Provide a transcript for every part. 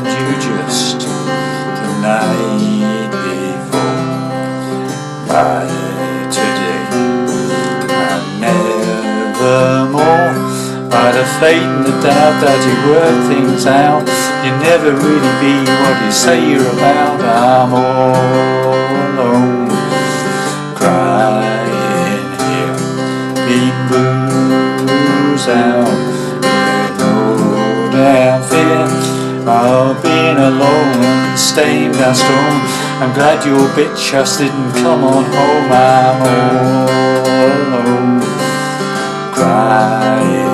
you just the night before. By today and nevermore, by the fate and the doubt that you work things out, you never really be what you say you're about. I'm all alone, crying here, being blues out with no damn fear of being alone, staying down strong. I'm glad your bitch just didn't come on home. I'm all alone, crying.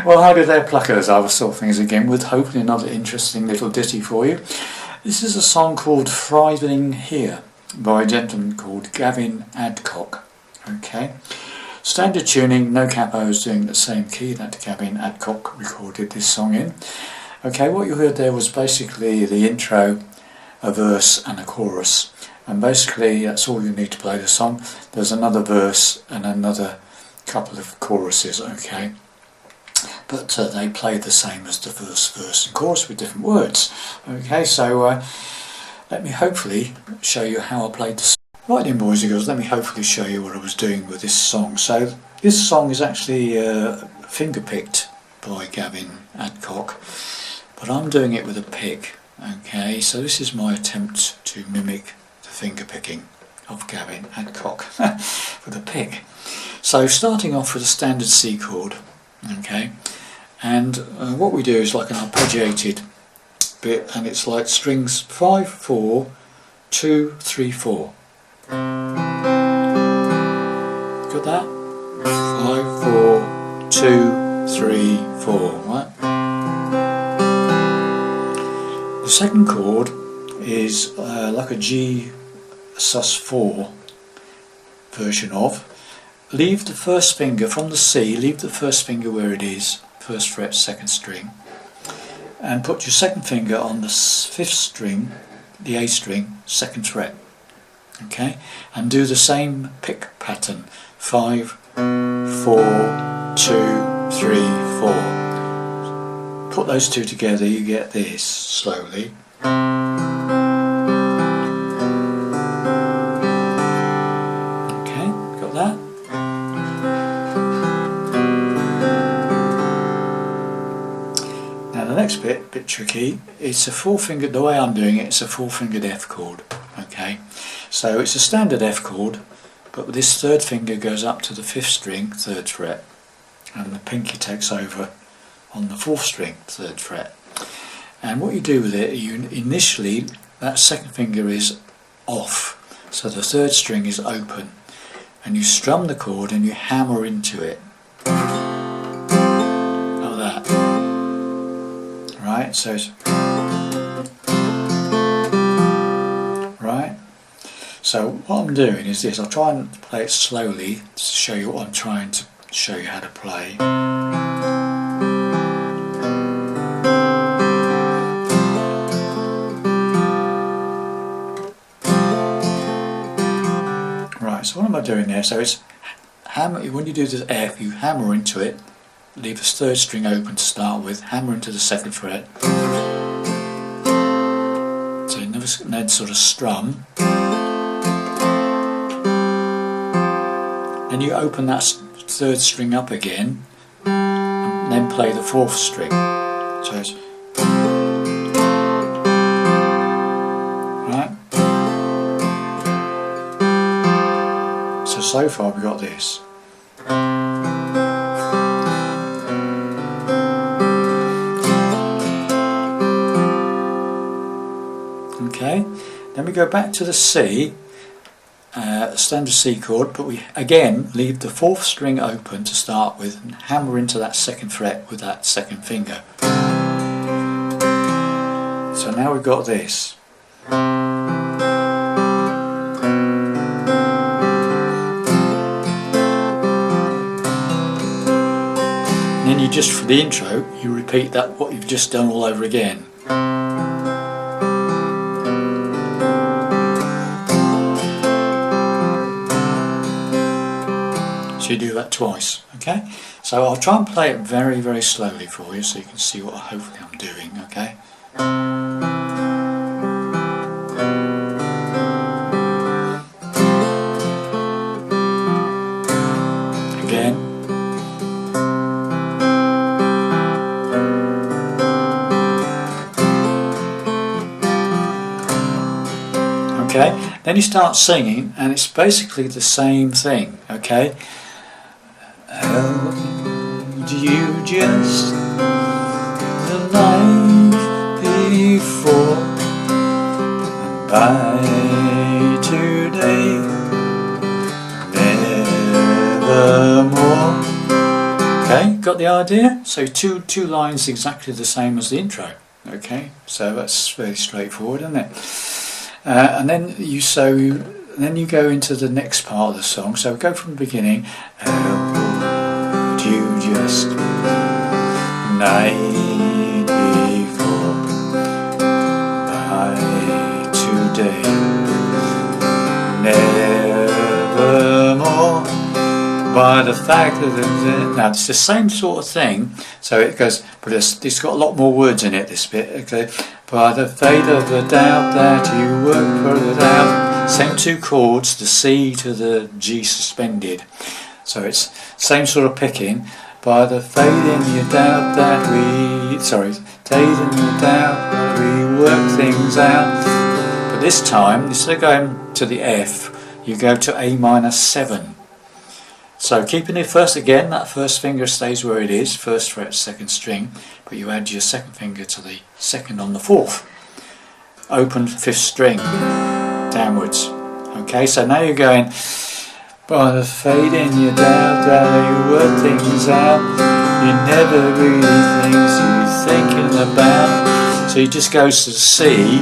Well, how did their pluckers? I was saw things again with hopefully another interesting little ditty for you. This is a song called Thrivin here by a gentleman called Gavin Adcock. Okay, standard tuning, no capos, doing the same key that Gavin Adcock recorded this song in. Okay, what you heard there was basically the intro, a verse and a chorus, and basically that's all you need to play the song. There's another verse and another couple of choruses, okay, but they play the same as the verse and chorus with different words. Okay, so let me hopefully show you how I played the song. Right then, boys and girls, let me hopefully show you what I was doing with this song. So this song is actually finger picked by Gavin Adcock, but I'm doing it with a pick. Okay, so this is my attempt to mimic the finger picking of Gavin Adcock with a pick. So starting off with a standard C chord, okay, and what we do is like an arpeggiated bit, and it's like strings 5, 4, 2, 3, 4. Got that? 5, 4, 2, 3, 4, right? The second chord is like a G sus4 version of. Leave the first finger from the C, leave the first finger where it is, first fret, second string, and put your second finger on the fifth string, the A string, second fret. Okay, and do the same pick pattern, 5, 4, 2, 3, 4. Put those two together, you get this slowly. Okay, got that? Now the next bit tricky. It's a 4-fingered, the way I'm doing it, it's a 4-fingered F chord. Okay, so it's a standard F chord, but this third finger goes up to the 5th string, 3rd fret, and the pinky takes over on the 4th string, 3rd fret. And what you do with it, you initially, that second finger is off, so the 3rd string is open, and you strum the chord and you hammer into it, like that. Right, so it's right. So what I'm doing is this, I'll try and play it slowly to show you what I'm trying to show you how to play. Right, so what am I doing there? So it's hammer, when you do the F, you hammer into it, leave the 3rd string open to start with, hammer into the 2nd fret. So you then sort of strum. Then you open that 3rd string up again, and then play the 4th string. So it's right. So far we got this. Okay, then we go back to the C, standard C chord, but we again leave the 4th string open to start with and hammer into that 2nd fret with that 2nd finger. So now we've got this. And then you just, for the intro, you repeat that, what you've just done, all over again. So you do that twice, okay? So I'll try and play it very, very slowly for you so you can see what hopefully I'm doing, okay? Again. Okay, then you start singing and it's basically the same thing, okay? Held you just the night before, and by today nevermore. Okay, got the idea? So two lines exactly the same as the intro. Okay, so that's very straightforward, isn't it? And then you go into the next part of the song. So go from the beginning. Held you just night before, by today nevermore. By the fact that now it's the same sort of thing. So it goes, but it's got a lot more words in it. This bit. Okay. By the fate of the doubt that you work for it out. Same two chords, the C to the G suspended. So it's same sort of picking. By the fate in your doubt that we, fate in your doubt that we work things out. But this time, instead of going to the F, you go to A minor 7. So keeping it first again, that first finger stays where it is, first fret, second string, but you add your second finger to the second on the fourth. Open fifth string, downwards. Okay, so now you're going, by the fate in your doubt that you work things out, you never really things you're thinking about. So you just goes to the C,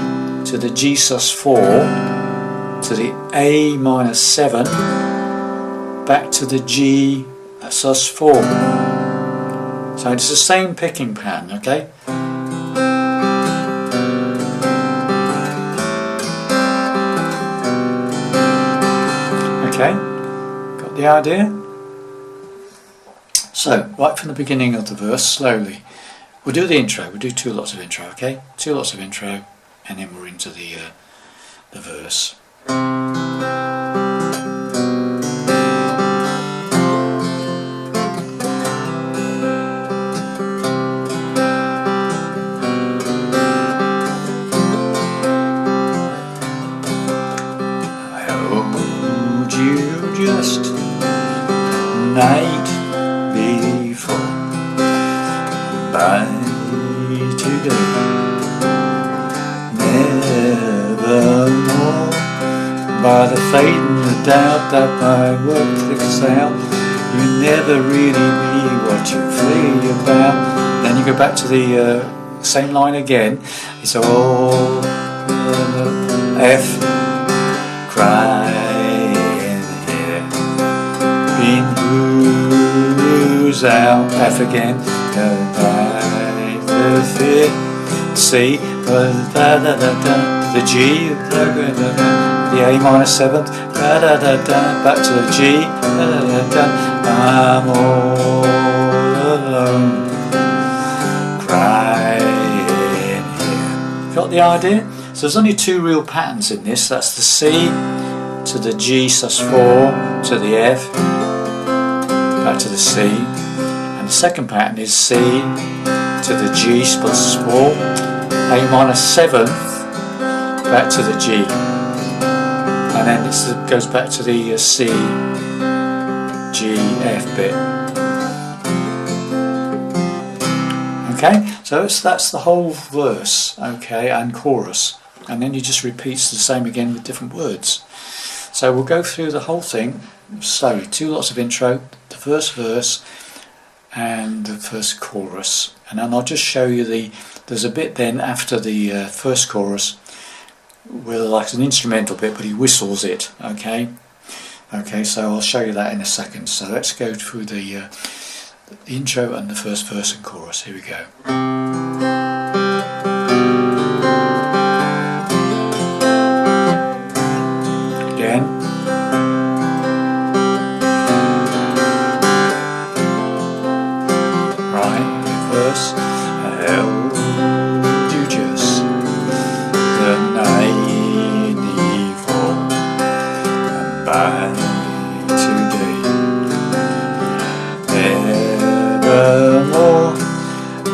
to the G sus4, to the A minor 7, back to the G sus4. So it's the same picking pattern, okay? Okay, got the idea? So, right from the beginning of the verse, slowly. We'll do the intro, we'll do 2 lots of intro, okay? 2 lots of intro, and then we're into the verse. Just night before, by today nevermore. By the fate and the doubt that my work flicks out, you never really be what you feel about. Then you go back to the same line again. It's all F crying in who's out, F again, the fifth C, the G, the A minor 7th, back to the G, I'm all alone, crying here. Got the idea? So there's only 2 real patterns in this. That's the C to the G sus4 to the F, back to the C, and the second pattern is C to the G sus4, A minor 7th, back to the G, and then it goes back to the C, G, F bit. Okay, so that's the whole verse, okay, and chorus, and then you just repeats the same again with different words. So we'll go through the whole thing slowly. 2 lots of intro, the first verse, and the first chorus, and then I'll just show you there's a bit then after the first chorus where like an instrumental bit, but he whistles it. Okay, so I'll show you that in a second. So let's go through the intro and the first verse and chorus. Here we go. Again. Verse. Held you just the night before, and by today, evermore,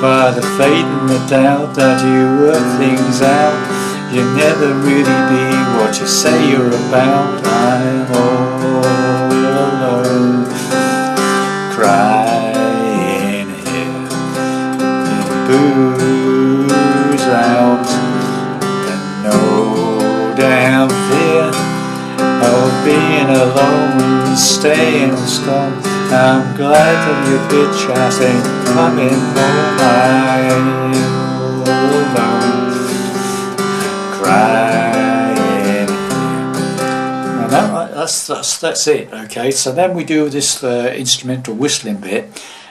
by the faith and the doubt that you work things out, you'll never really be what you say you're about. I'm all alone, crying here, booze out, and no damn fear of being alone, staying strong. I'm glad that your bitch ass ain't coming home. I'm alone, crying. Now that's it. Okay, so then we do this instrumental whistling bit,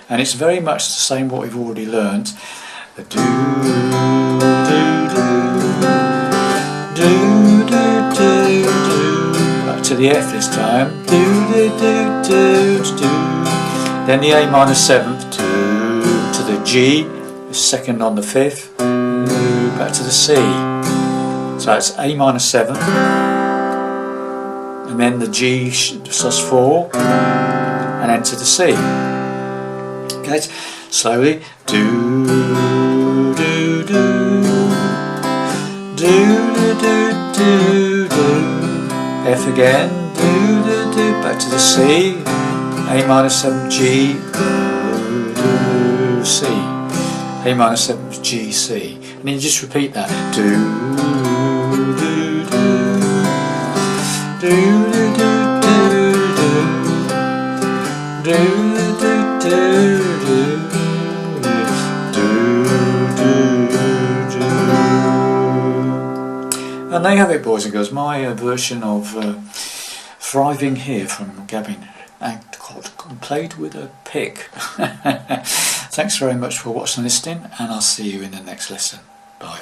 and it's very much the same what we've already learned. Do do do do do do do. Back to the F this time. Do do do do do. Then the A minor 7th to the G, the second on the 5th. Back to the C. So it's A minor 7th, and then the G sus4, and then to the C. Okay, slowly. Do do do do do do do. F again. Do do do. Back to the C. A minor 7 G. Do C. A minor 7 G C. And then you just repeat that. Do do do do do do do do do do. And there you have it, boys and girls, my version of Thriving Here from Gavin Adcock, played with a pick. Thanks very much for watching and listening, and I'll see you in the next lesson. Bye.